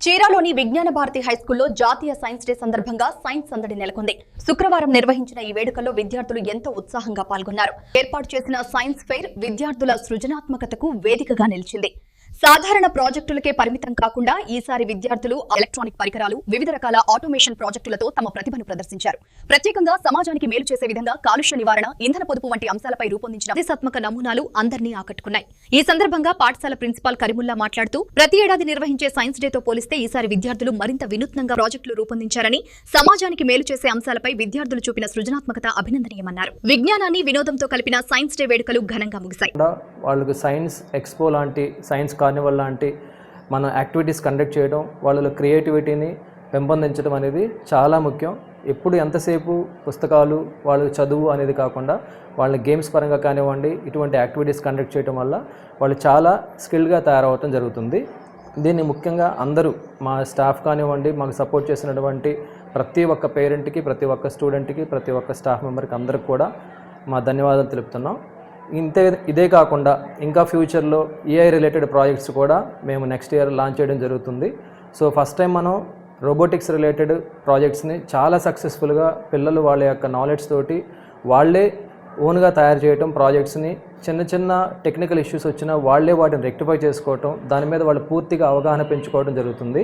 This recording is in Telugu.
చీరాలోని విజ్ఞాన భారతి హైస్కూల్లో జాతీయ సైన్స్ డే సందర్భంగా సైన్స్ సందడి నెలకొంది. శుక్రవారం నిర్వహించిన ఈ వేడుకల్లో విద్యార్థులు ఎంతో ఉత్సాహంగా పాల్గొన్నారు. ఏర్పాటు చేసిన సైన్స్ ఫెయిర్ విద్యార్థుల సృజనాత్మకతకు వేదికగా నిలిచింది. సాధారణ ప్రాజెక్టులకే పరిమితం కాకుండా ఈసారి విద్యార్థులు ఎలక్ట్రానిక్ పరికరాలు, వివిధ రకాల ఆటోమేషన్ ప్రాజెక్టులతో తమ ప్రతిభను ప్రదర్శించారు. ప్రత్యేకంగా సమాజానికి మేలు చేసే విధంగా కాలుష్య నివారణ, ఇంధన పొదుపు వంటి అంశాలపై రూపొందించిన ప్రతిష్టాత్మక నమూనాలు అందరినీ ఆకట్టుకున్నాయి. ఈ సందర్భంగా పాఠశాల ప్రిన్సిపాల్ కరీముల్లా మాట్లాడుతూ, ప్రతి ఏడాది నిర్వహించే సైన్స్ డేతో పోలిస్తే ఈసారి విద్యార్థులు మరింత వినూత్నంగా ప్రాజెక్టులు రూపొందించారని, సమాజానికి మేలు చేసే అంశాలపై విద్యార్థులు చూపిన సృజనాత్మకత అభినందనీయమన్నారు. విజ్ఞానాన్ని వినోదంతో కలిపిన సైన్స్ డే వేడుకలు ఘనంగా ముగిశాయి. వాళ్ళకి సైన్స్ ఎక్స్పో లాంటి, సైన్స్ కార్నివల్ లాంటి మన యాక్టివిటీస్ కండక్ట్ చేయడం, వాళ్ళలో క్రియేటివిటీని పెంపొందించడం అనేది చాలా ముఖ్యం. ఎప్పుడు ఎంతసేపు పుస్తకాలు, వాళ్ళ చదువు అనేది కాకుండా వాళ్ళ గేమ్స్ పరంగా కానివ్వండి, ఇటువంటి యాక్టివిటీస్ కండక్ట్ చేయడం వల్ల వాళ్ళు చాలా స్కిల్డ్గా తయారవటం జరుగుతుంది. దీన్ని ముఖ్యంగా అందరూ, మా స్టాఫ్ కానివ్వండి, మాకు సపోర్ట్ చేసినటువంటి ప్రతి ఒక్క పేరెంట్కి, ప్రతి ఒక్క స్టూడెంట్కి, ప్రతి ఒక్క స్టాఫ్ మెంబర్కి అందరికి కూడా మా ధన్యవాదాలు తెలుపుతున్నాం. ఇదే కాకుండా ఇంకా ఫ్యూచర్లో ఏఐ రిలేటెడ్ ప్రాజెక్ట్స్ కూడా మేము నెక్స్ట్ ఇయర్ లాంచ్ చేయడం జరుగుతుంది. సో ఫస్ట్ టైం మనం రోబోటిక్స్ రిలేటెడ్ ప్రాజెక్ట్స్ని చాలా సక్సెస్ఫుల్గా పిల్లలు వాళ్ళ యొక్క నాలెడ్జ్ తోటి వాళ్ళే ఓన్గా తయారు చేయటం, ప్రాజెక్ట్స్ని చిన్న చిన్న టెక్నికల్ ఇష్యూస్ వచ్చినా వాళ్ళే వాటిని రెక్టిఫై చేసుకోవటం, దాని మీద వాళ్ళు పూర్తిగా అవగాహన పెంచుకోవడం జరుగుతుంది.